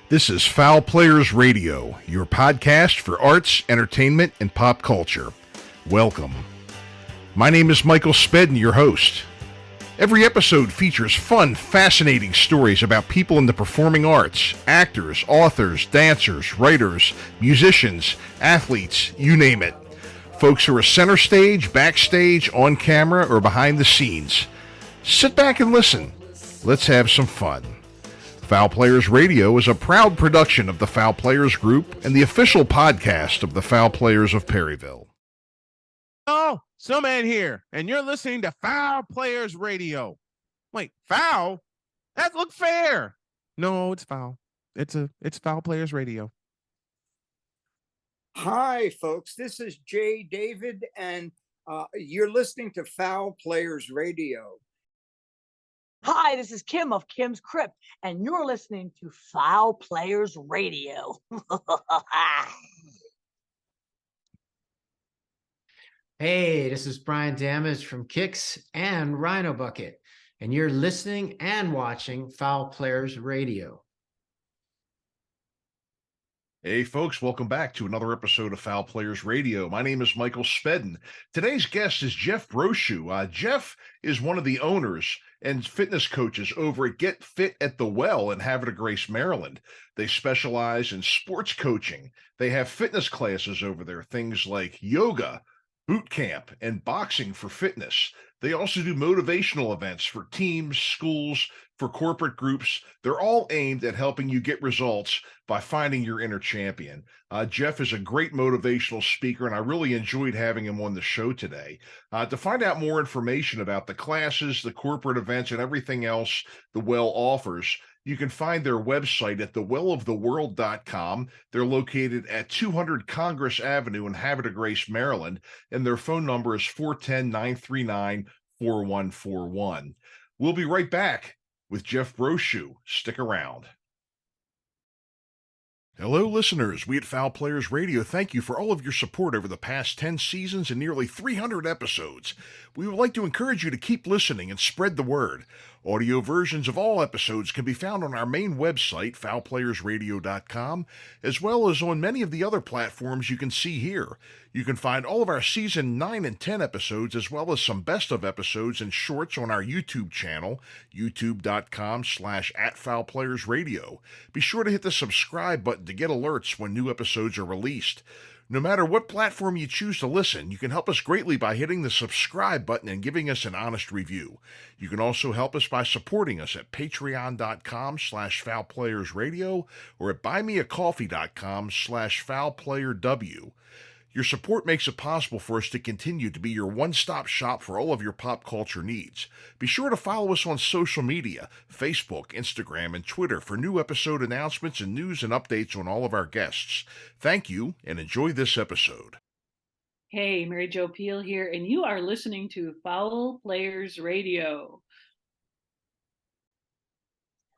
This is Fowl Players Radio, your podcast for arts, entertainment, and pop culture. Welcome. My name is Michael Spedden, your host. Every episode features fun, fascinating stories about people in the performing arts, actors, authors, dancers, writers, musicians, athletes, you name it. Folks who are center stage, backstage, on camera, or behind the scenes. Sit back and listen. Let's have some fun. Fowl Players Radio is a proud production of the Fowl Players Group and the official podcast of the Fowl Players of Perryville. Oh, Snowman here, and you're listening to Fowl Players Radio. Wait, foul? That look fair. No, it's foul. It's Fowl Players Radio. Hi, folks. This is Jay David, and you're listening to Fowl Players Radio. Hi, this is Kim of Kim's Crypt, and you're listening to Fowl Players Radio. Hey, this is Brian Damage from Kicks and Rhino Bucket, and you're listening and watching Fowl Players Radio. Hey folks, welcome back to another episode of Fowl Players Radio. My name is Michael Spedden. Today's guest is Jeff Brochu. Jeff is one of the owners and fitness coaches over at Get Fit at the Well in Havre de Grace, Maryland. They specialize in sports coaching. They have fitness classes over there, things like yoga, boot camp, and boxing for fitness. They also do motivational events for teams, schools, for corporate groups. They're all aimed at helping you get results by finding your inner champion. Jeff is a great motivational speaker, and I really enjoyed having him on the show today. To find out more information about the classes, the corporate events, and everything else the Well offers, you can find their website at thewelloftheworld.com. They're located at 200 Congress Avenue in Havre de Grace, Maryland, and their phone number is 410-939-4141. We'll be right back with Jeff Brochu. Stick around. Hello, listeners. We at Fowl Players Radio thank you for all of your support over the past 10 seasons and nearly 300 episodes. We would like to encourage you to keep listening and spread the word. Audio versions of all episodes can be found on our main website, fowlplayersradio.com, as well as on many of the other platforms you can see here. You can find all of our Season 9 and 10 episodes, as well as some best-of episodes and shorts on our YouTube channel, youtube.com/@fowlplayersradio. Be sure to hit the subscribe button to get alerts when new episodes are released. No matter what platform you choose to listen, you can help us greatly by hitting the subscribe button and giving us an honest review. You can also help us by supporting us at patreon.com/fowlplayersradio or at buymeacoffee.com/fowlplayerw. Your support makes it possible for us to continue to be your one-stop shop for all of your pop culture needs. Be sure to follow us on social media, Facebook, Instagram, and Twitter for new episode announcements and news and updates on all of our guests. Thank you, and enjoy this episode. Hey, Mary Jo Peel here, and you are listening to Fowl Players Radio.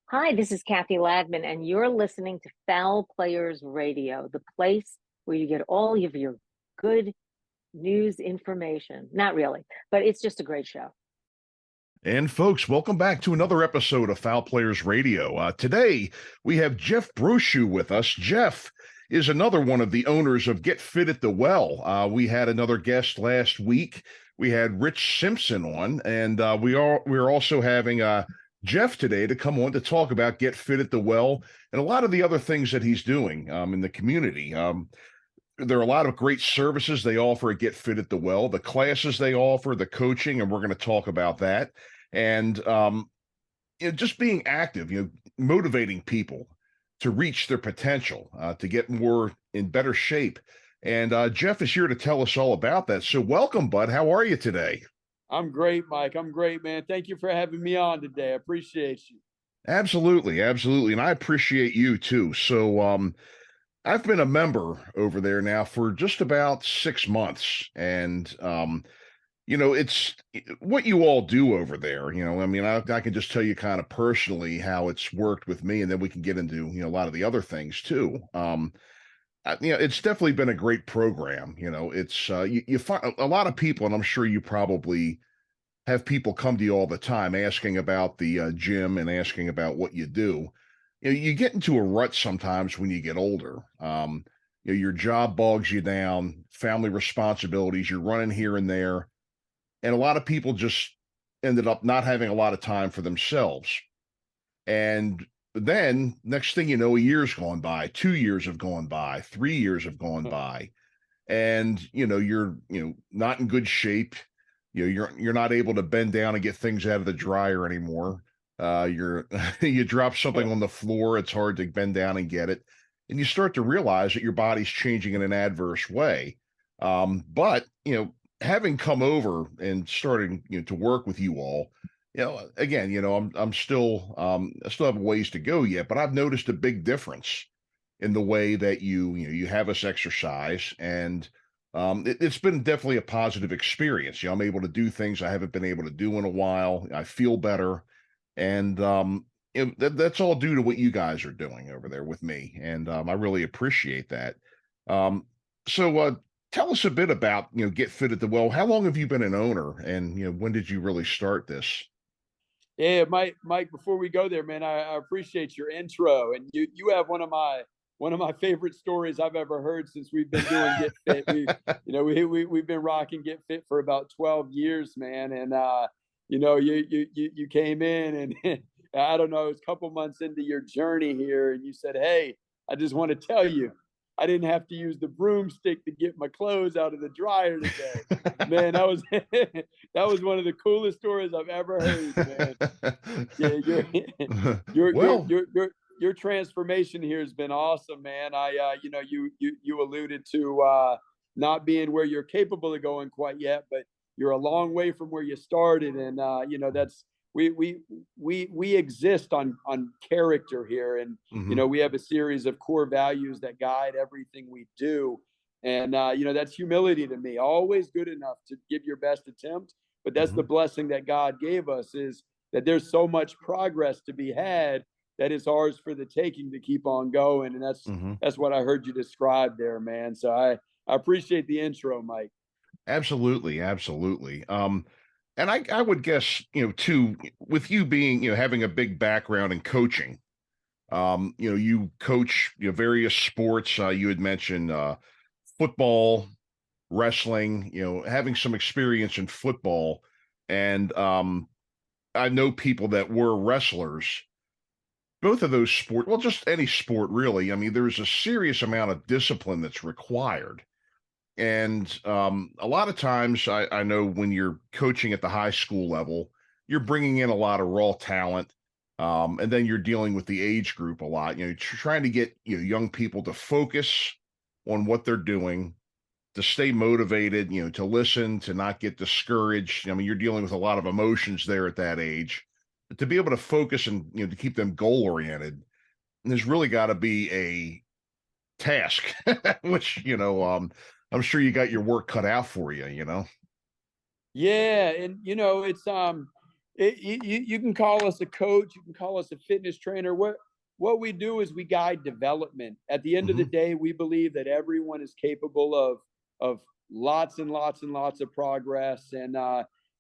Hi, this is Kathy Ladman, and you're listening to Fowl Players Radio, the place where you get all of your good news information. Not really, but it's just a great show. And folks, welcome back to another episode of Fowl Players Radio. Today, we have Jeff Brochu with us. Jeff is another one of the owners of Get Fit at the Well. We had another guest last week. We had Rich Simpson on, and we're also having Jeff today to come on to talk about Get Fit at the Well and a lot of the other things that he's doing in the community. There are a lot of great services they offer at Get Fit at the Well, the classes they offer, the coaching, and we're going to talk about that. And just being active, motivating people to reach their potential, to get more in better shape. And Jeff is here to tell us all about that. So welcome, bud. How are you today? I'm great, Mike. I'm great, man. Thank you for having me on today. I appreciate you. Absolutely. Absolutely. And I appreciate you too. So I've been a member over there now for just about 6 months. And, it's what you all do over there. I can just tell you kind of personally how it's worked with me, and then we can get into, a lot of the other things too. It's definitely been a great program. It's you find a lot of people, and I'm sure you probably have people come to you all the time asking about the gym and asking about what you do. you get into a rut sometimes when you get older. Your job bogs you down, family responsibilities, you're running here and there. And a lot of people just ended up not having a lot of time for themselves. And then next thing you know, a year's gone by, 2 years have gone by, 3 years have gone by. And you're not in good shape. You're not able to bend down and get things out of the dryer anymore. You're you drop something on the floor, it's hard to bend down and get it. And you start to realize that your body's changing in an adverse way. But having come over and starting to work with you all, again, I'm still I still have a ways to go yet, but I've noticed a big difference in the way that you have us exercise. And it's been definitely a positive experience. I'm able to do things I haven't been able to do in a while. I feel better. And that's all due to what you guys are doing over there with me. And I really appreciate that. So tell us a bit about, Get Fit at the Well. How long have you been an owner, and, when did you really start this? Yeah, Mike, before we go there, man, I appreciate your intro. And you have one of my favorite stories I've ever heard since we've been doing Get Fit. We've been rocking Get Fit for about 12 years, man. And you came in and I don't know, it was a couple months into your journey here, and you said, "Hey, I just want to tell you, I didn't have to use the broomstick to get my clothes out of the dryer today." Man, that was that was one of the coolest stories I've ever heard, man. Yeah, Well, your transformation here has been awesome, man. You alluded to not being where you're capable of going quite yet, but you're a long way from where you started, and that's we exist on character here, and mhm, we have a series of core values that guide everything we do. And that's humility to me. Always good enough to give your best attempt, but that's the mhm, blessing that God gave us, is that there's so much progress to be had that it's ours for the taking to keep on going. And mhm. that's what I heard you describe there, man. So I appreciate the intro, Mike. Absolutely, absolutely. And I would guess, too, with you being, having a big background in coaching, you coach, various sports. You had mentioned football, wrestling, having some experience in football. And I know people that were wrestlers. Both of those sport, well, just any sport really. I mean, there's a serious amount of discipline that's required. And a lot of times, I know when you're coaching at the high school level, you're bringing in a lot of raw talent. And then you're dealing with the age group a lot, trying to get young people to focus on what they're doing, to stay motivated, to listen, to not get discouraged. I mean, you're dealing with a lot of emotions there at that age. To be able to focus and to keep them goal oriented, there's really got to be a task, which I'm sure you got your work cut out for you. Yeah, and it's you can call us a coach, you can call us a fitness trainer. What we do is we guide development. At the end of the Hmm. day, we believe that everyone is capable of lots and lots and lots of progress, and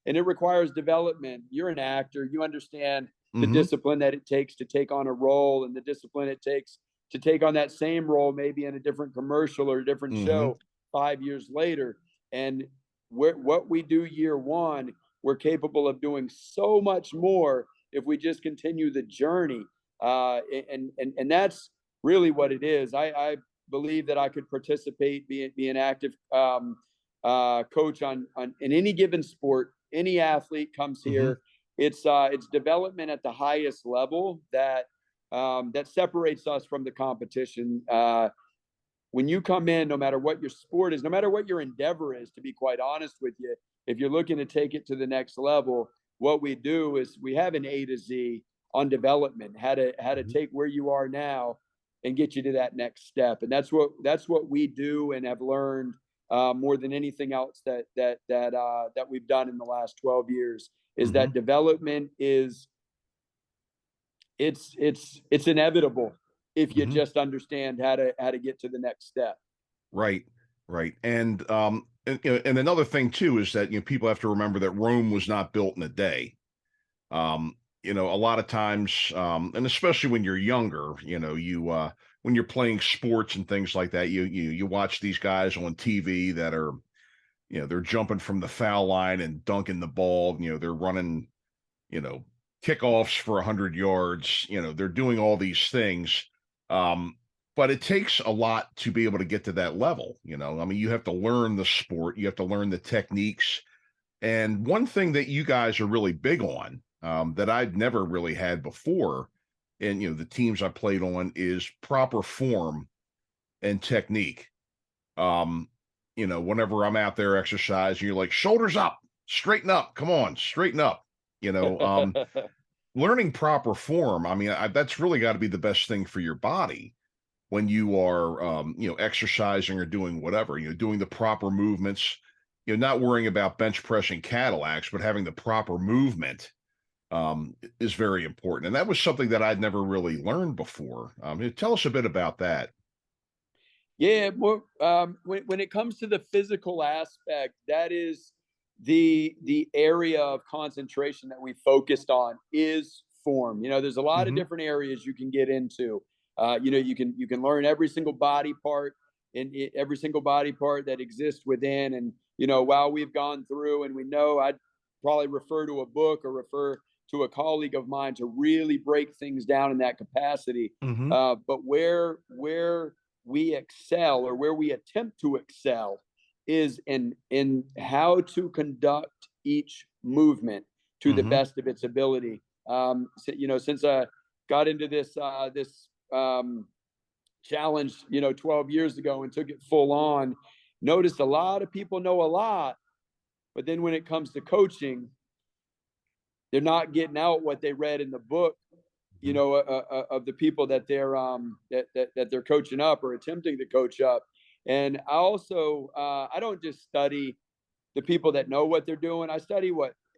it requires development. You're an actor, you understand the Hmm. discipline that it takes to take on a role, and the discipline it takes to take on that same role, maybe in a different commercial or a different Hmm. show 5 years later. And what we do year one, we're capable of doing so much more if we just continue the journey. And that's really what it is. I believe that I could participate, be an active coach on in any given sport. Any athlete comes Hmm. here. It's development at the highest level that separates us from the competition. When you come in, no matter what your sport is, no matter what your endeavor is, to be quite honest with you, if you're looking to take it to the next level, what we do is we have an A to Z on development, how to Hmm. take where you are now and get you to that next step. And that's what we do and have learned more than anything else that we've done in the last 12 years, is Hmm. that development is it's inevitable if you Hmm. just understand how to get to the next step. Right, right. And another thing too is that people have to remember that Rome was not built in a day. Um, a lot of times, and especially when you're younger, when you're playing sports and things like that, you watch these guys on TV that are, they're jumping from the foul line and dunking the ball. They're running, you know, kickoffs for 100 yards. They're doing all these things. But it takes a lot to be able to get to that level. I mean, you have to learn the sport, you have to learn the techniques. And one thing that you guys are really big on, that I'd never really had before, and the teams I played on, is proper form and technique. Whenever I'm out there exercising, you're like, shoulders up, straighten up, come on, straighten up. Learning proper form. I mean, that's really got to be the best thing for your body when you are, exercising or doing whatever. Doing the proper movements. Not worrying about bench pressing Cadillacs, but having the proper movement is very important. And that was something that I'd never really learned before. Tell us a bit about that. Yeah, well, when it comes to the physical aspect, that is the area of concentration that we focused on, is form. There's a lot of different areas you can get into. You can learn every single body part and every single body part that exists within. And while we've gone through, and we know, I'd probably refer to a book or refer to a colleague of mine to really break things down in that capacity. But where we excel, or where we attempt to excel, is in how to conduct each movement to the best of its ability. Since I got into this challenge, 12 years ago, and took it full on, noticed a lot of people know a lot, but then when it comes to coaching, they're not getting out what they read in the book, of the people that they're that they're coaching up or attempting to coach up. And I also I don't just study the people that know what they're doing. I study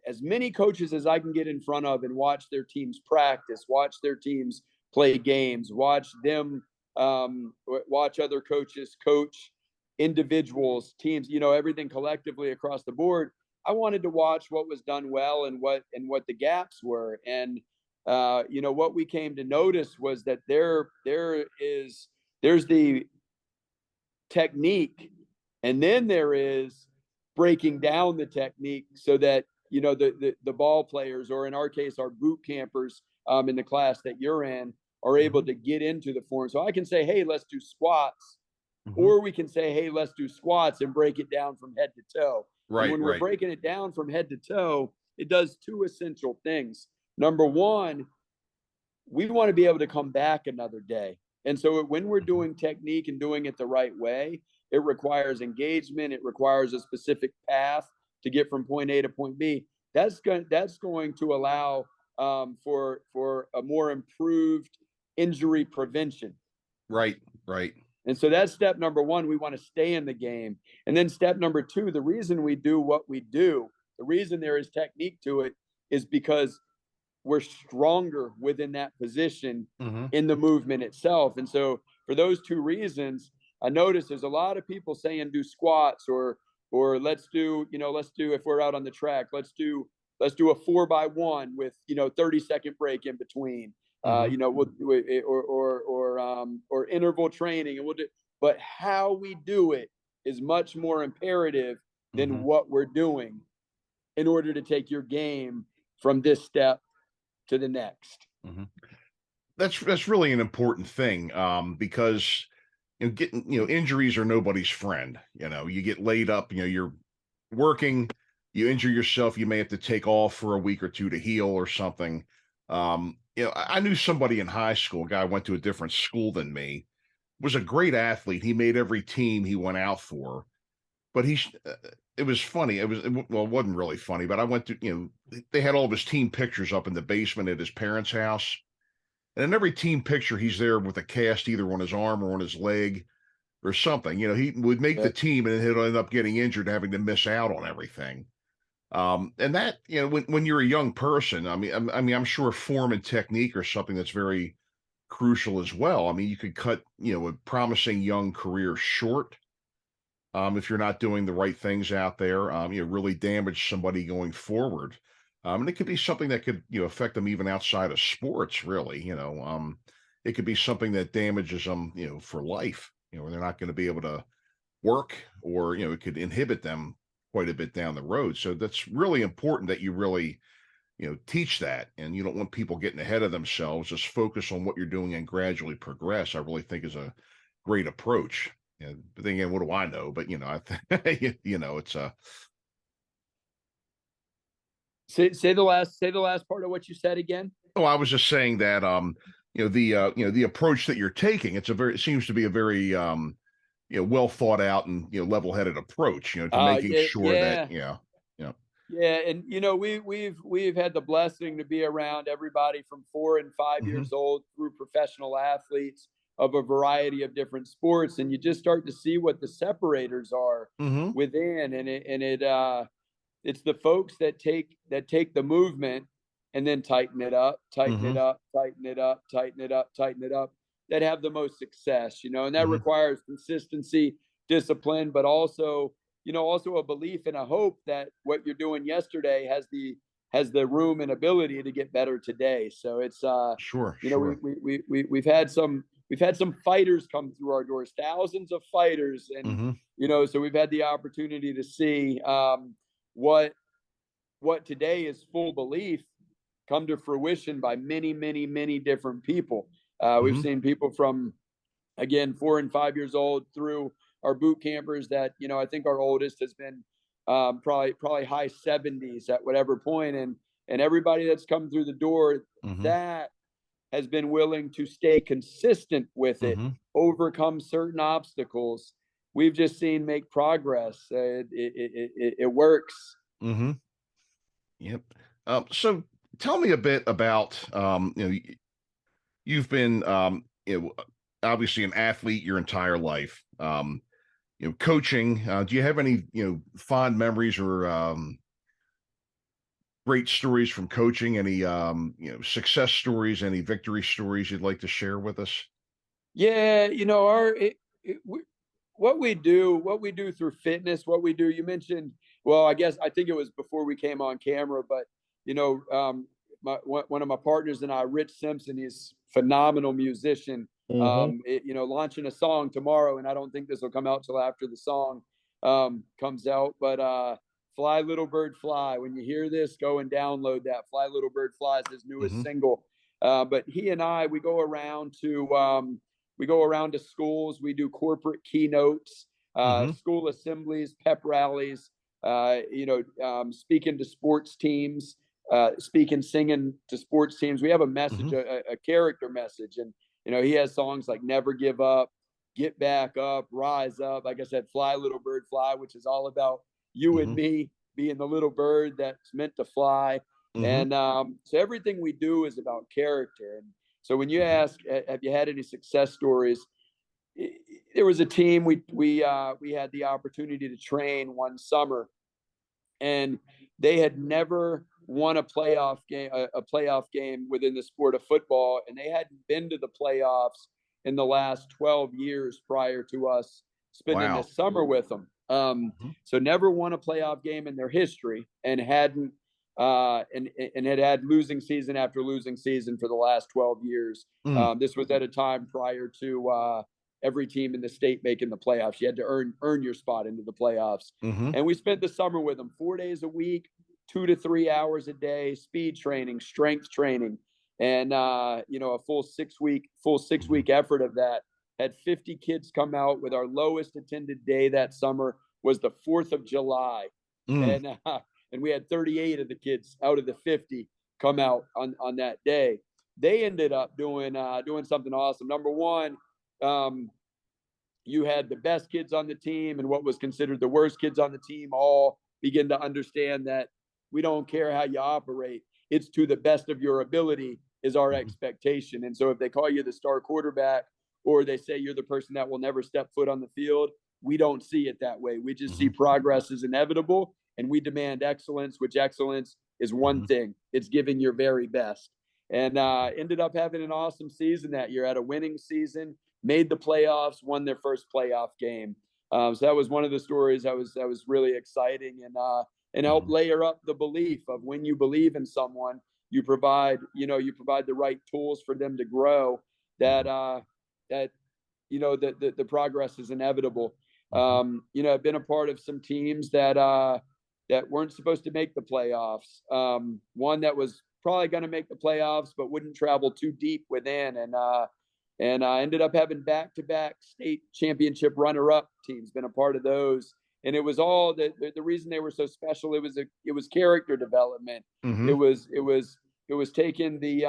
as many coaches as I can get in front of, and watch their teams practice, watch their teams play games, watch them watch other coaches coach individuals, teams, everything collectively across the board. I wanted to watch what was done well and what the gaps were. And what we came to notice was that there's the technique, and then there is breaking down the technique so that the ball players, or in our case our boot campers in the class that you're in, are able to get into the form. So I can say, hey, let's do squats, or we can say, hey, let's do squats, and break it down from head to toe. Right. And when we're breaking it down from head to toe, it does two essential things. Number one, we want to be able to come back another day. And so when we're doing technique and doing it the right way, it requires engagement. It requires a specific path to get from point A to point B. That's going to allow for a more improved injury prevention. Right. And so that's step number one. We want to stay in the game. And then step number two, the reason we do what we do, the reason there is technique to it, is because we're stronger within that position in the movement itself. And so for those two reasons, I notice there's a lot of people saying do squats, or let's do, if we're out on the track, let's do a 4x1 with 30-second break in between. Or interval training, and we'll do. But how we do it is much more imperative than what we're doing in order to take your game from this step to the next. That's really an important thing, because injuries are nobody's friend. You get laid up, you're working, you injure yourself, you may have to take off for a week or two to heal or something. I knew somebody in high school, a guy went to a different school than me, was a great athlete. He made every team he went out for, but it was funny. It wasn't really funny, but I went to, they had all of his team pictures up in the basement at his parents' house. And in every team picture, he's there with a cast either on his arm or on his leg or something. He would make the team, and he'd end up getting injured, having to miss out on everything. And that, when you're a young person, I mean, I'm sure form and technique are something that's very crucial as well. I mean, you could cut, a promising young career short, if you're not doing the right things out there, really damage somebody going forward. And it could be something that could, affect them even outside of sports, really. It could be something that damages them, for life, where they're not going to be able to work, or, it could inhibit them quite a bit down the road. So that's really important that you really, teach that. And you don't want people getting ahead of themselves. Just focus on what you're doing and gradually progress, I really think is a great approach. And but then again, what do I know? But, it's a, Say the last part of what you said again. oh, I was just saying that, the approach that you're taking, it seems to be a very, well thought out and, level-headed approach, to making Yeah, sure that, yeah. yeah. Yeah, and we've had the blessing to be around everybody from 4 and 5 Hmm. years old through professional athletes of a variety of different sports, and you just start to see what the separators are Hmm. within, and it's the folks that take the movement and then tighten it up, tighten it Hmm. up, tighten it up, tighten it up, tighten it up, that have the most success, and that Hmm. requires consistency, discipline, but also a belief and a hope that what you're doing yesterday has the room and ability to get better today. So it's Sure, you know, sure. we've had some fighters come through our doors, thousands of fighters, and Hmm. so we've had the opportunity to see what today is full belief come to fruition by many, many, many different people. We've Hmm. seen people from, again, 4 and 5 years old through our boot campers that, I think our oldest has been probably high 70s at whatever point, and everybody that's come through the door Hmm. that has been willing to stay consistent with it, Hmm. overcome certain obstacles. We've just seen make progress. It works. Hmm. Yep. So tell me a bit about, you've been, obviously an athlete your entire life. Coaching. Do you have any, fond memories or, great stories from coaching? Any, success stories? Any victory stories you'd like to share with us? Yeah, what we do through fitness, what we do. You mentioned, well, I think it was before we came on camera, but you know, um, one of my partners and I, Rich Simpson, he's a phenomenal musician. Hmm. Launching a song tomorrow, and I don't think this will come out till after the song comes out. But "Fly Little Bird Fly." When you hear this, go and download that. "Fly Little Bird Fly" is his newest Hmm. single. But he and I, we go around to schools. We do corporate keynotes, Hmm. school assemblies, pep rallies. Speaking to sports teams, singing to sports teams. We have a message, Hmm. a character message, and he has songs like "Never Give Up," "Get Back Up," "Rise Up." Like I said, "Fly Little Bird Fly," which is all about you and Hmm. me being the little bird that's meant to fly. Hmm. And so everything we do is about character. And so when you Hmm. ask, have you had any success stories? There was a team we had the opportunity to train one summer, and they had never won a playoff game within the sport of football, and they hadn't been to the playoffs in the last 12 years prior to us spending Wow. this summer with them. Mhm. So never won a playoff game in their history, and hadn't and had losing season after losing season for the last 12 years. Mm. This was at a time prior to every team in the state making the playoffs. You had to earn your spot into the playoffs. Mhm. And we spent the summer with them 4 days a week, 2 to 3 hours a day, speed training, strength training, and a full 6 week Mhm. effort of that. Had 50 kids come out. With our lowest attended day that summer was the 4th of July, Mm. and we had 38 of the kids out of the 50 come out on that day. They ended up doing something awesome. Number one, um, you had the best kids on the team and what was considered the worst kids on the team all begin to understand that we don't care how you operate. It's to the best of your ability is our Mhm. expectation. And so if they call you the star quarterback, or they say you're the person that will never step foot on the field, we don't see it that way. We just see Mhm. progress is inevitable, and we demand excellence, which excellence is one Mhm. thing. It's giving your very best. And ended up having an awesome season that year, had a winning season, made the playoffs, won their first playoff game. So that was one of the stories that was really exciting. And and help layer up the belief of when you believe in someone, you provide the right tools for them to grow, that the progress is inevitable. I've been a part of some teams that weren't supposed to make the playoffs. One that was probably going to make the playoffs, but wouldn't travel too deep within. And I ended up having back-to-back state championship runner-up teams, been a part of those. And it was all the reason they were so special. It was character development. It was taking the,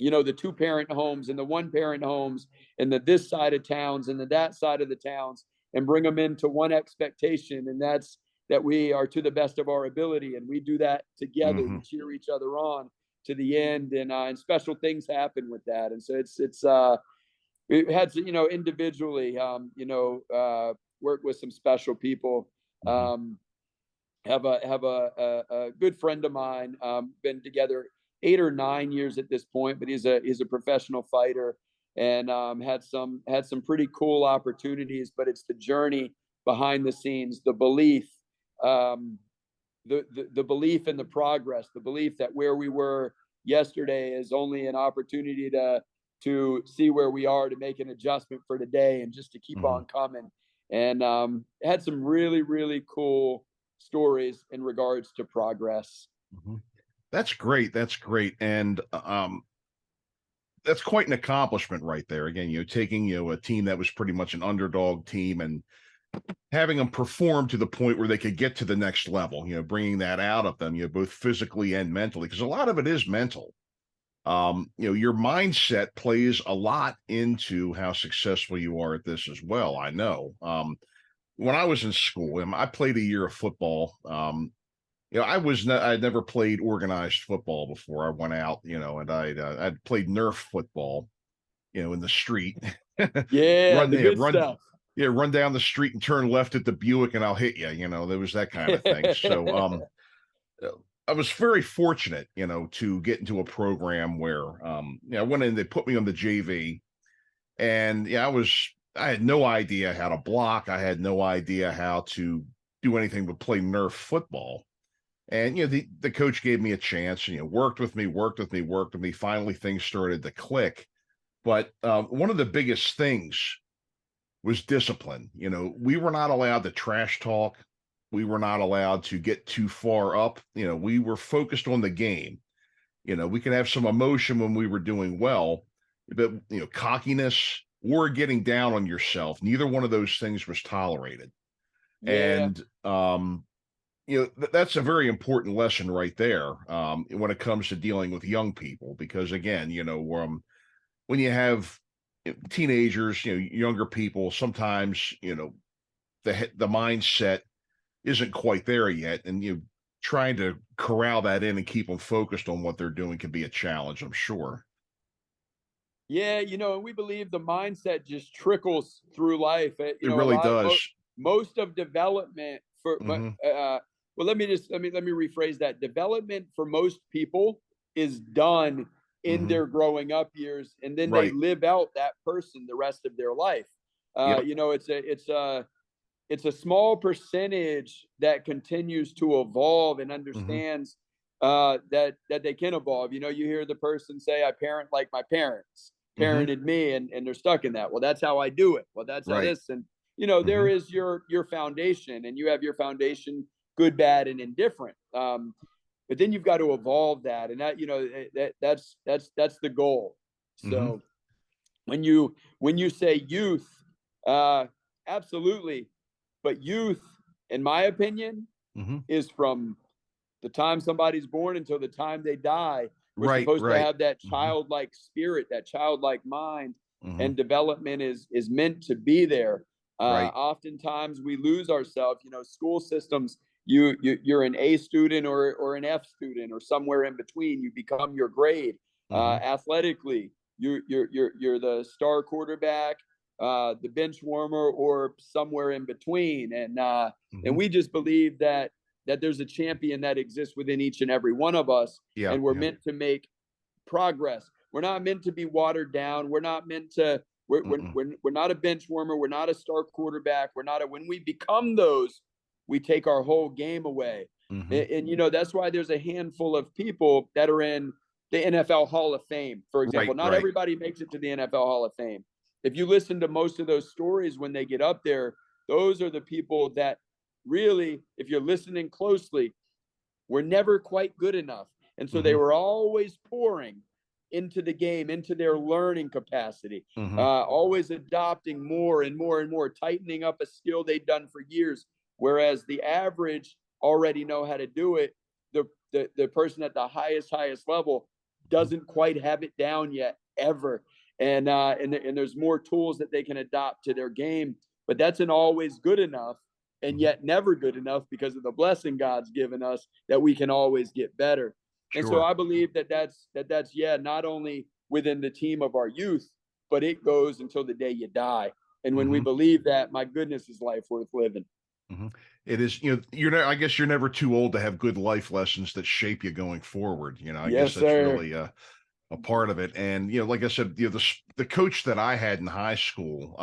the 2-parent homes and the 1-parent homes and the this side of towns and the that side of the towns, and bring them into one expectation. And that's that we are to the best of our ability. And we do that together. We cheer each other on to the end, and special things happen with that. And so we had to, individually, work with some special people. Have a good friend of mine, been together 8 or 9 years at this point, but he's a professional fighter, and had some pretty cool opportunities. But it's the journey behind the scenes, the belief, the belief in the progress, the belief that where we were yesterday is only an opportunity to see where we are, to make an adjustment for today, and just to keep on coming. And had some really, really cool stories in regards to progress. That's great. That's great. And that's quite an accomplishment right there. Again, taking, a team that was pretty much an underdog team and having them perform to the point where they could get to the next level, bringing that out of them, both physically and mentally, because a lot of it is mental. Your mindset plays a lot into how successful you are at this as well. I know. When I was in school, I played a year of football. I'd never played organized football before I went out, and I'd played Nerf football, in the street. Run down the street and turn left at the Buick and I'll hit you. There was that kind of thing. So I was very fortunate, to get into a program where I went in, they put me on the JV, and I had no idea how to block. I had no idea how to do anything but play Nerf football. And the coach gave me a chance, worked with me. Finally, things started to click. But one of the biggest things was discipline. We were not allowed to trash talk. We were not allowed to get too far up. We were focused on the game. We could have some emotion when we were doing well, but cockiness or getting down on yourself, neither one of those things was tolerated. And that's a very important lesson right there, when it comes to dealing with young people, because again, when you have teenagers, younger people, sometimes, the mindset isn't quite there yet. And trying to corral that in and keep them focused on what they're doing can be a challenge, I'm sure. Yeah. And we believe the mindset just trickles through life. It really does. Most of development let me rephrase that. Development for most people is done in their growing up years, and then they live out that person the rest of their life. It's a small percentage that continues to evolve and understands that they can evolve. You hear the person say, I parent like my parents parented me, and they're stuck in that. Well, that's how I do it. Well, that's how this. And there is your foundation, and you have your foundation, good, bad, and indifferent. But then you've got to evolve that, and that's the goal. So when you say youth, absolutely. But youth, in my opinion, is from the time somebody's born until the time they die. We're supposed to have that childlike spirit, that childlike mind, and development is meant to be there. Oftentimes we lose ourselves. School systems, you're an A student or an F student or somewhere in between. You become your grade. Athletically, you're the star quarterback, the bench warmer, or somewhere in between. And we just believe that there's a champion that exists within each and every one of us. And we're meant to make progress. We're not meant to be watered down. We're not meant to, we're not a bench warmer. We're not a star quarterback. When we become those, we take our whole game away. And you know, that's why there's a handful of people that are in the NFL Hall of Fame, for example. Not everybody makes it to the NFL Hall of Fame. If you listen to most of those stories when they get up there, those are the people that really, if you're listening closely, were never quite good enough. And so they were always pouring into the game, into their learning capacity, always adopting more and more and more, tightening up a skill they'd done for years. Whereas the average already know how to do it. The person at the highest level doesn't quite have it down yet, ever. And there's more tools that they can adopt to their game, but that's an always good enough, and yet never good enough because of the blessing God's given us that we can always get better. And so I believe that's not only within the team of our youth, but it goes until the day you die. And when we believe that, my goodness, is life worth living. It is, you know, I guess you're never too old to have good life lessons that shape you going forward. You know, I guess that's really a part of it. And, you know, like I said, you know, the coach that I had in high school,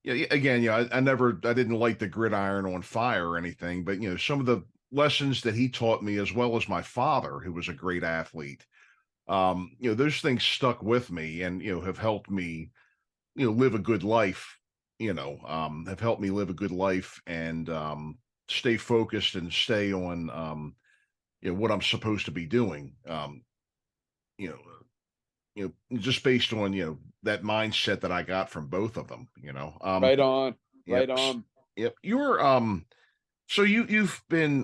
yeah, again, you know, I didn't light the gridiron on fire or anything, but, you know, some of the lessons that he taught me, as well as my father, who was a great athlete, you know, those things stuck with me and, you know, have helped me, you know, live a good life, you know, have helped me live a good life and stay focused and stay on, you know, what I'm supposed to be doing, you know, just based on, you know, that mindset that I got from both of them, you know. Right on. Yep. You're, so you've been,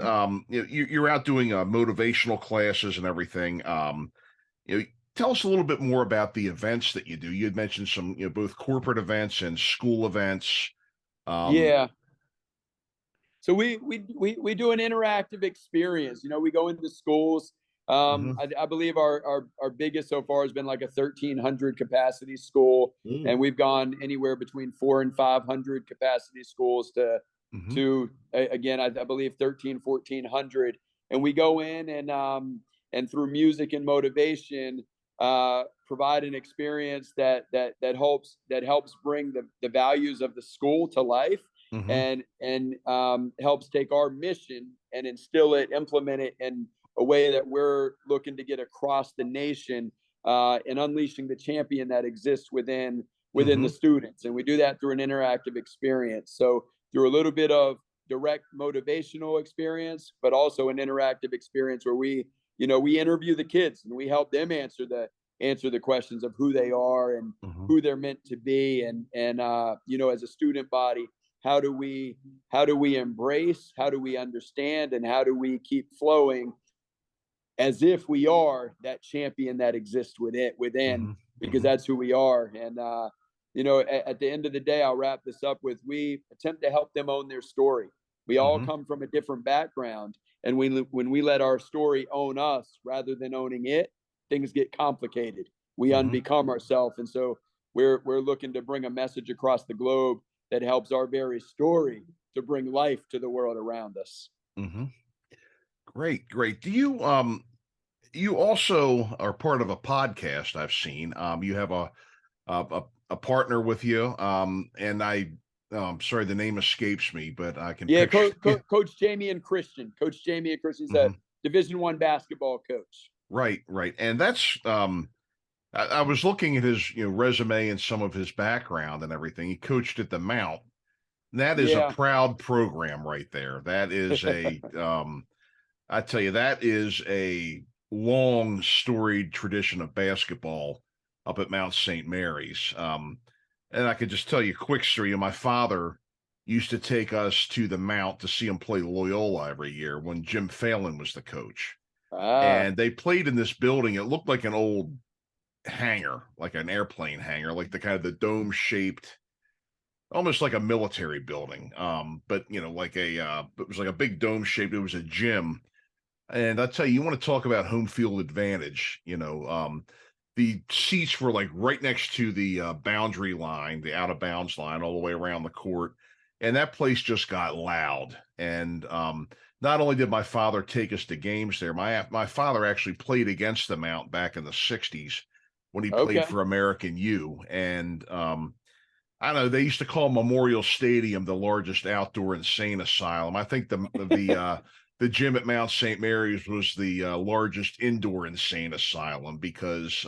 you know, you're out doing motivational classes and everything. You know, tell us a little bit more about the events that you do. You had mentioned some, you know, both corporate events and school events. Yeah. So we do an interactive experience. You know, we go into schools. I believe our biggest so far has been like a 1,300 capacity school, and we've gone anywhere between 400 and 500 capacity schools to again, I believe 1,400. And we go in and through music and motivation, provide an experience that helps bring the values of the school to life, and helps take our mission and instill it, implement it in a way that we're looking to get across the nation, and unleashing the champion that exists within the students. And we do that through an interactive experience. So through a little bit of direct motivational experience, but also an interactive experience where we interview the kids and we help them answer the questions of who they are and who they're meant to be. And you know, as a student body, how do we embrace, how do we understand, and how do we keep flowing as if we are that champion that exists within, because that's who we are. And you know, at the end of the day, I'll wrap this up with, we attempt to help them own their story. We all come from a different background, and when we let our story own us rather than owning it, things get complicated. We unbecome ourselves. And so we're looking to bring a message across the globe that helps our very story to bring life to the world around us. Great. Do you you also are part of a podcast I've seen. You have a partner with you, and sorry, the name escapes me, but I can picture. Coach Jamion Christian. Coach Jamion Christian's a Division I basketball coach. Right. And that's I was looking at his, you know, resume and some of his background and everything. He coached at the Mount. That is a proud program right there. That is a I tell you, that is a long storied tradition of basketball up at Mount St. Mary's. And I could just tell you a quick story. My father used to take us to the Mount to see him play Loyola every year when Jim Phelan was the coach. And they played in this building. It looked like an old hangar, like an airplane hangar, like the kind of the dome shaped, almost like a military building. But you know, like it was like a big dome shaped. It was a gym. And I tell you, you want to talk about home field advantage, you know, the seats were like right next to the boundary line, the out of bounds line, all the way around the court. And that place just got loud. And not only did my father take us to games there, my father actually played against the Mount back in the 60s when he played for American U. And I don't know, they used to call Memorial Stadium the largest outdoor insane asylum. I think the gym at Mount St. Mary's was the largest indoor insane asylum because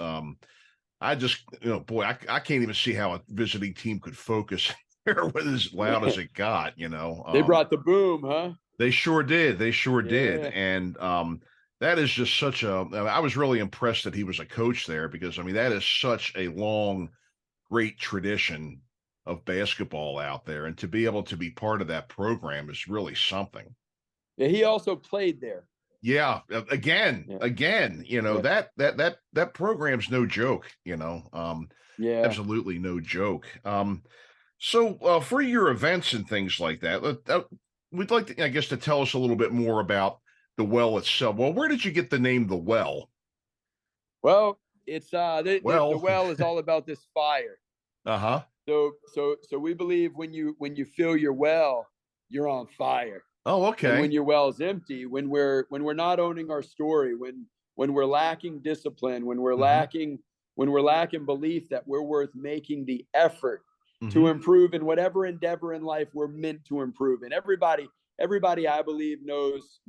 I just, boy, I can't even see how a visiting team could focus there with as loud as it got, They brought the boom, huh? They sure did. They sure did. Yeah. And that is just such I was really impressed that he was a coach there because, I mean, that is such a long, great tradition of basketball out there. And to be able to be part of that program is really something. Yeah, he also played there. Yeah. Again, Yeah. that program's no joke, Yeah. absolutely no joke. So for your events and things like that, we'd like to, I guess, to tell us a little bit more about the well itself. Well, where did you get the name The Well? Well, it's the Well. well is all about this fire. Uh-huh. So we believe when you fill your well, you're on fire. Oh, And okay. when your well is empty, when we're not owning our story, when we're lacking discipline, when we're Mhm. lacking belief that we're worth making the effort to Mhm. improve in whatever endeavor in life we're meant to improve in. Everybody I believe knows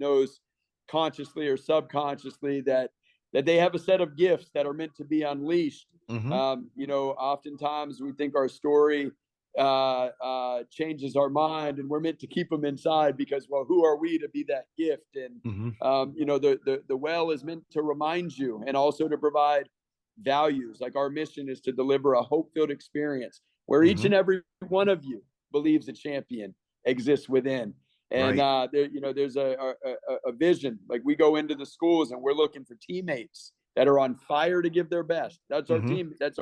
consciously or subconsciously that they have a set of gifts that are meant to be unleashed. Mhm. Oftentimes we think our story changes our mind, and we're meant to keep them inside because, well, who are we to be that gift? And Mhm. the well is meant to remind you and also to provide values. Like our mission is to deliver a hope-filled experience where each and Mhm. every one of you believes a champion exists within. And Right. there's a vision. Like we go into the schools and we're looking for teammates that are on fire to give their best. That's our Mhm. team. That's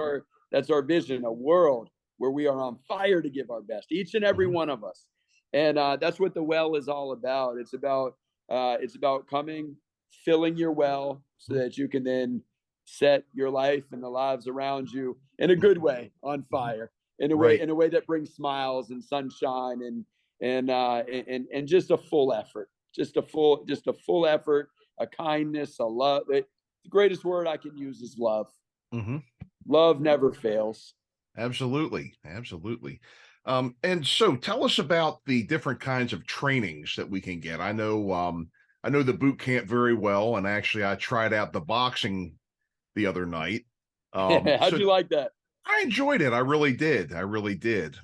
our vision. A world where we are on fire to give our best, each and every Mhm. one of us. And that's what the well is all about. It's about coming, filling your well, so Mhm. that you can then set your life and the lives around you in a good way on Mhm. fire, Right. in a way that brings smiles and sunshine and just a full effort, just a full effort, a kindness, a love. The greatest word I can use is love. Mhm. Love never fails. Absolutely. Absolutely. And so tell us about the different kinds of trainings that we can get. I know the boot camp very well, and actually I tried out the boxing the other night. How'd So you like that? I enjoyed it. I really did. I really did.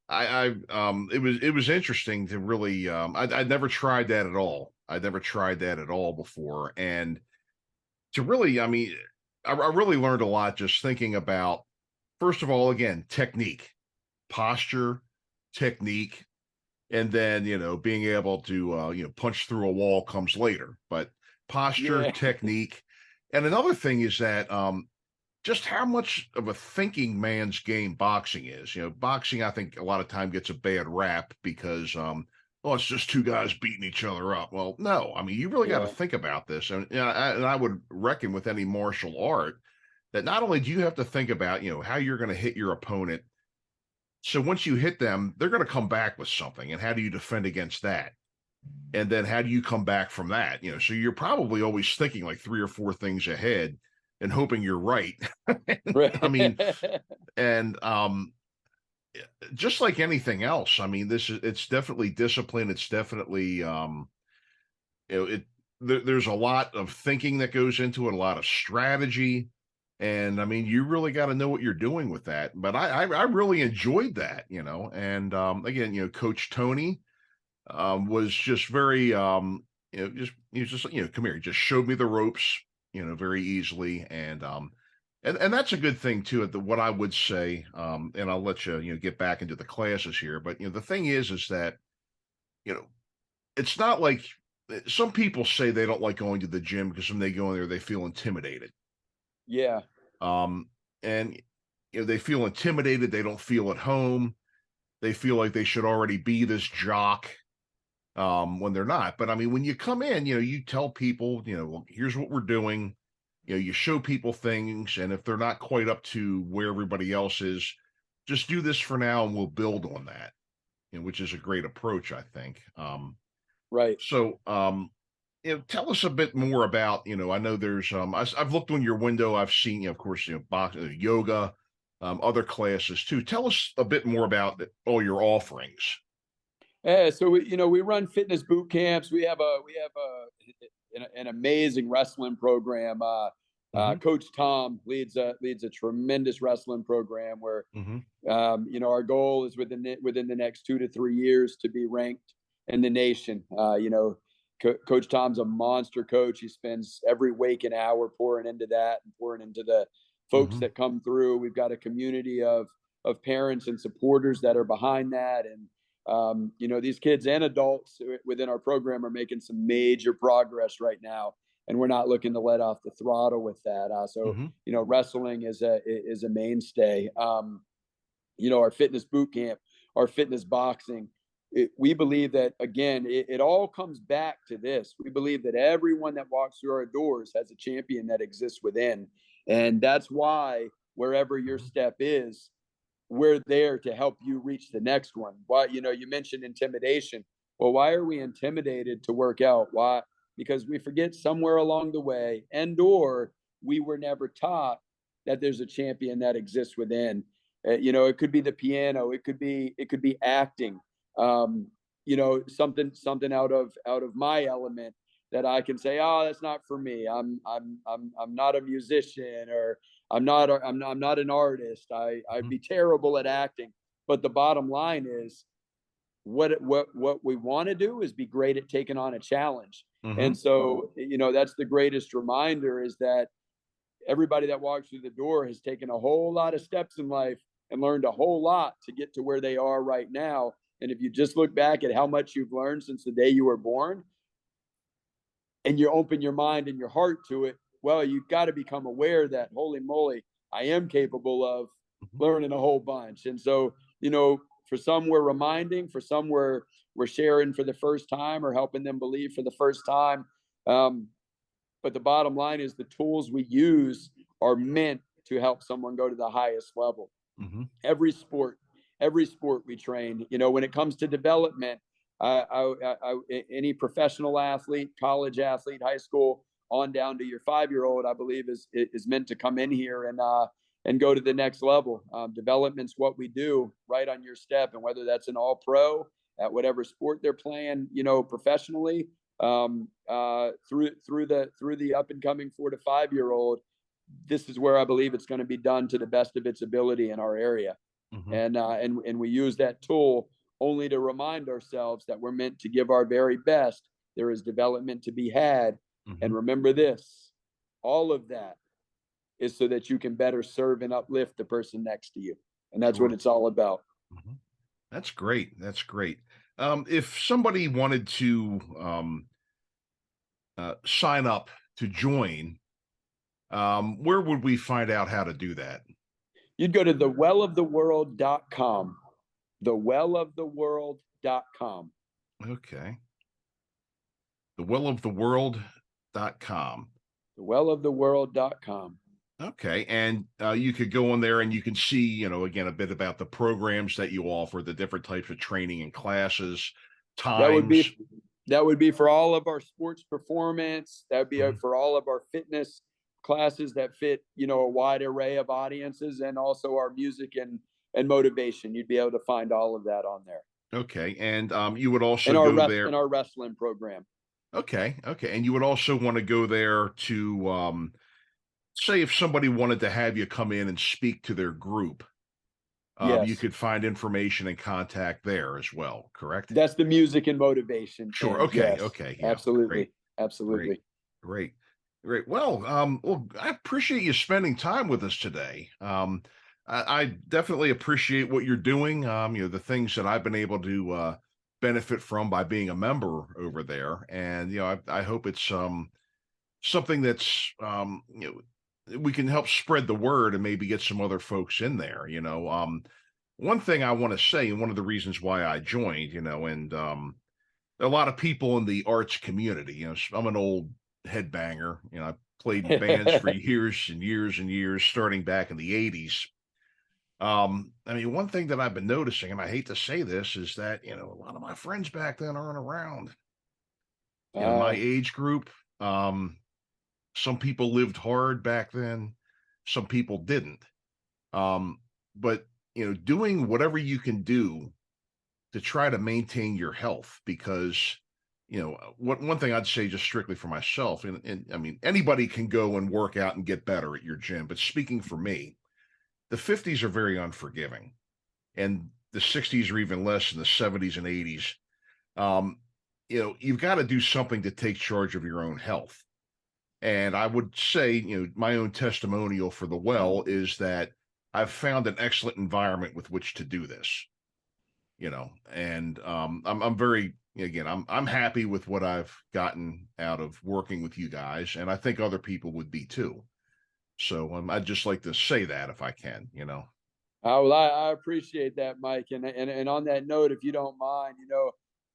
It was interesting to really, I'd never tried that at all. I'd never tried that at all before. And to really, I mean, I really learned a lot just thinking about, first of all, again, technique, posture, technique, and then, being able to, punch through a wall comes later, but posture, Yeah. technique. And another thing is that, just how much of a thinking man's game boxing is. Boxing, I think a lot of time gets a bad rap because, well, it's just two guys beating each other up. Well, no, I mean, you really got to Yeah. think about this. And, and I would reckon with any martial art that not only do you have to think about, how you're going to hit your opponent. So once you hit them, they're going to come back with something. And how do you defend against that? And then how do you come back from that? So you're probably always thinking like three or four things ahead and hoping you're right. I mean, Right. and just like anything else, I mean, it's definitely discipline. It's definitely there's a lot of thinking that goes into it, a lot of strategy. And I mean, you really got to know what you're doing with that. But I really enjoyed that, and again, Coach Tony was just very just he was just come here, he just showed me the ropes, very easily. And that's a good thing too. What I would say, and I'll let you get back into the classes here, but the thing is that you know it's not like some people say they don't like going to the gym because when they go in there they feel intimidated. Yeah. um and they feel intimidated, they don't feel at home, they feel like they should already be this jock, when they're not. But I mean, when you come in, you tell people, well, here's what we're doing. You show people things, and if they're not quite up to where everybody else is, just do this for now, and we'll build on that. Which is a great approach, I think. Right. So, tell us a bit more about. I know there's. I've looked on your window. I've seen, of course, box, yoga. other classes too. Tell us a bit more about all your offerings. Yeah, so we run fitness boot camps. We have an amazing wrestling program. Mhm. Coach Tom leads a tremendous wrestling program where Mhm. our goal is within the next 2 to 3 years to be ranked in the nation. Coach Tom's a monster coach. He spends every waking hour pouring into that and pouring into the folks Mhm. that come through. We've got a community of parents and supporters that are behind that, and these kids and adults within our program are making some major progress right now, and we're not looking to let off the throttle with that. Mhm. Wrestling is a mainstay. Our fitness boot camp, our fitness boxing. We believe that, again, it all comes back to this. We believe that everyone that walks through our doors has a champion that exists within. And that's why wherever your step is, we're there to help you reach the next one. Why, you mentioned intimidation. Well, why are we intimidated to work out? Why? Because we forget somewhere along the way, and or we were never taught that there's a champion that exists within. It could be the piano, it could be acting. Something out of my element that I can say, oh, that's not for me. I'm not a musician, or I'm not an artist. I'd be terrible at acting. But the bottom line is, what we want to do is be great at taking on a challenge. And Mhm. so, that's the greatest reminder, is that everybody that walks through the door has taken a whole lot of steps in life and learned a whole lot to get to where they are right now. And if you just look back at how much you've learned since the day you were born, and you open your mind and your heart to it, well, you've got to become aware that, holy moly, I am capable of Mhm. learning a whole bunch. And so, for some we're reminding, for some we're sharing for the first time, or helping them believe for the first time. But the bottom line is, the tools we use are meant to help someone go to the highest level. Mhm. Every sport, we train. When it comes to development, any professional athlete, college athlete, high school, on down to your 5-year-old, I believe is meant to come in here and go to the next level. Development's what we do right on your step, and whether that's an all pro at whatever sport they're playing, professionally, through the up and coming 4 to 5-year-old. This is where I believe it's going to be done to the best of its ability in our area. Mhm. And we use that tool only to remind ourselves that we're meant to give our very best. There is development to be had. And Mhm. remember this, all of that is so that you can better serve and uplift the person next to you. And that's what Sure. it's all about. Mhm. That's great. That's great. If somebody wanted to sign up to join, where would we find out how to do that? You'd go to thewelloftheworld.com, thewelloftheworld.com. Okay. Thewelloftheworld.com. Thewelloftheworld.com. Okay. And you could go on there and you can see, again, a bit about the programs that you offer, the different types of training and classes, That would times. be for all of our sports performance. That would be Mhm. for all of our fitness classes that fit, a wide array of audiences, and also our music and motivation. You'd be able to find all of that on there. Okay. And you would In also go there. our wrestling program. Okay. Okay. And you would also want to go there to say if somebody wanted to have you come in and speak to their group, you Yes. could find information and contact there as well, correct? That's the music and motivation Sure. end. Okay. Yes. Okay. Yeah. Great. Absolutely. Great. Absolutely. Great. Great. Well, I appreciate you spending time with us today. I definitely appreciate what you're doing. The things that I've been able to benefit from by being a member over there, and I hope it's something that's we can help spread the word and maybe get some other folks in there. One thing I want to say, and one of the reasons why I joined, and a lot of people in the arts community. I'm an old headbanger. I played in bands for years and years and years, starting back in the '80s. I mean, one thing that I've been noticing, and I hate to say this, is that a lot of my friends back then aren't around. My uh, age group. Some people lived hard back then. Some people didn't. Um, but doing whatever you can do to try to maintain your health, because one thing I'd say, just strictly for myself, and I mean, anybody can go and work out and get better at your gym, but speaking for me, the 50s are very unforgiving, and the 60s are even less, in the 70s and 80s. You've got to do something to take charge of your own health. And I would say, my own testimonial for the well is that I've found an excellent environment with which to do this. And I'm very, again, I'm happy with what I've gotten out of working with you guys, and I think other people would be too. So I'd just like to say that, if I can. Oh, well, I appreciate that, Mike. And on that note, if you don't mind,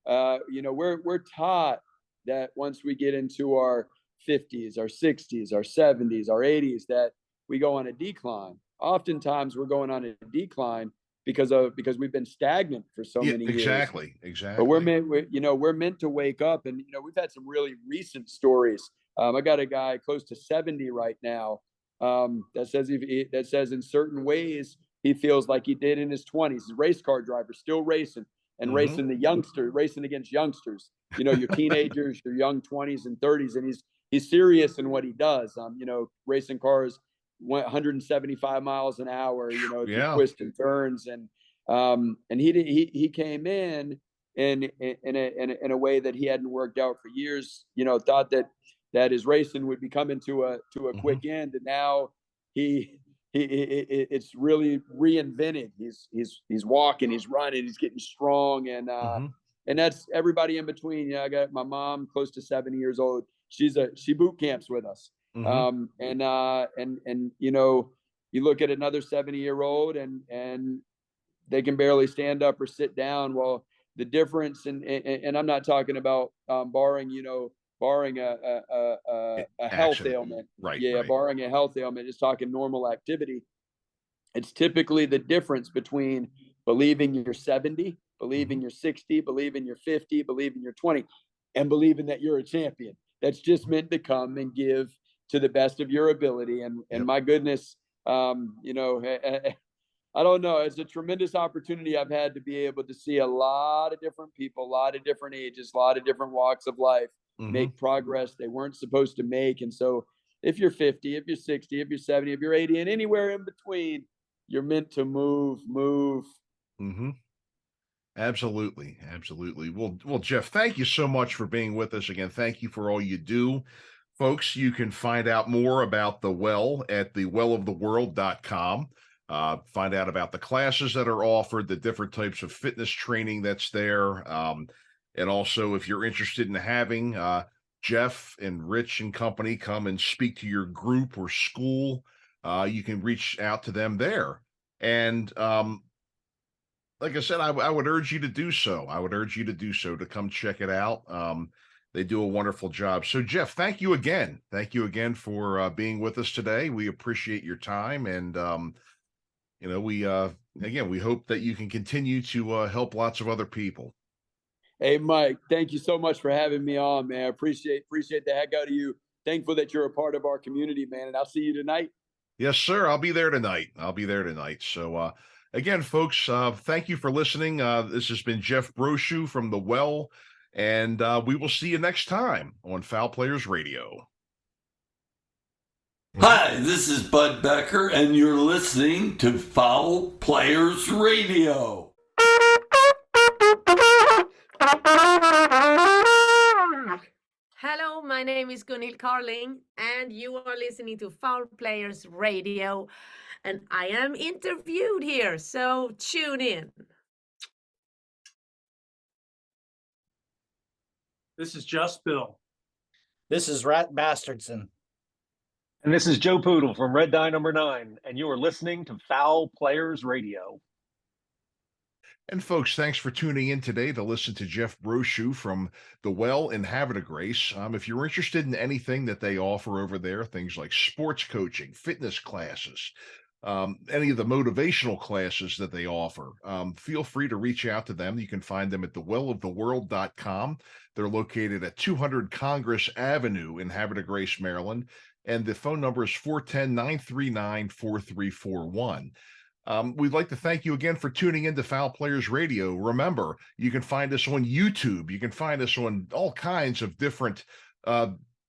we're taught that once we get into our 50s, our 60s, our 70s, our 80s, that we go on a decline. Oftentimes we're going on a decline because we've been stagnant for so many years. Exactly. But we're meant to wake up. And we've had some really recent stories. I got a guy close to 70 right now that says in certain ways he feels like he did in his 20s. He's a race car driver, still racing and racing against youngsters. Your teenagers, your young 20s and 30s, and he's serious in what he does. Racing cars 175 miles an hour, through twists and turns, and he came in a way that he hadn't worked out for years. Thought that his racing would be coming to a quick end, and now it's really reinvented. He's walking, he's running, he's getting strong, and that's everybody in between. I got my mom, close to 70 years old. She boot camps with us. You look at another 70-year-old and they can barely stand up or sit down. Well, the difference, and I'm not talking about barring a health ailment, right? Yeah, right. Barring a health ailment, just talking normal activity. It's typically the difference between believing you're 70, believing you're 60, believing you're 50, believing you're 20, and believing that you're a champion. That's just meant to come and give to the best of your ability. And my goodness, I don't know. It's a tremendous opportunity I've had to be able to see a lot of different people, a lot of different ages, a lot of different walks of life make progress they weren't supposed to make. And so if you're 50, if you're 60, if you're 70, if you're 80, and anywhere in between, you're meant to move. Absolutely. Well, Jeff, thank you so much for being with us again. Thank you for all you do. Folks, you can find out more about the well at thewelloftheworld.com. Find out about the classes that are offered, the different types of fitness training that's there. And also, if you're interested in having Jeff and Rich and company come and speak to your group or school, you can reach out to them there. And like I said, I would urge you to do so. To come check it out. They do a wonderful job. So, Jeff, thank you again. Thank you again for being with us today. We appreciate your time. And, we hope that you can continue to help lots of other people. Hey, Mike, thank you so much for having me on, man. Appreciate the heck out of you. Thankful that you're a part of our community, man. And I'll see you tonight. Yes, sir. I'll be there tonight. So, again, folks, thank you for listening. This has been Jeff Brochu from The Well, and we will see you next time on Fowl Players Radio. Hi, this is Bud Becker, and you're listening to Fowl Players Radio. Hello, my name is Gunhild Carling, and you are listening to Fowl Players Radio, and I am interviewed here, so tune in. This is Just Bill. This is Rat Bastardson. And this is Joe Poodle from Red Die Number 9, and you are listening to Fowl Players Radio. And folks, thanks for tuning in today to listen to Jeff Brochu from The Well in Havre de Grace. If you're interested in anything that they offer over there, things like sports coaching, fitness classes, any of the motivational classes that they offer, feel free to reach out to them. You can find them at thewelloftheworld.com. They're located at 200 Congress Avenue in Havre de Grace, Maryland. And the phone number is 410-939-4341. We'd like to thank you again for tuning into Foul Players Radio. Remember, you can find us on YouTube. You can find us on all kinds of different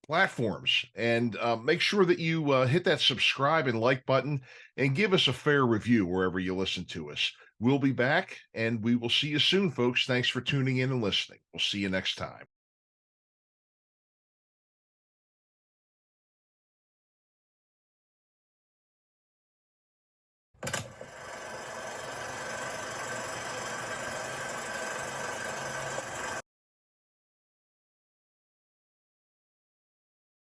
platforms. And make sure that you hit that subscribe and like button and give us a fair review wherever you listen to us. We'll be back, and we will see you soon, folks. Thanks for tuning in and listening. We'll see you next time.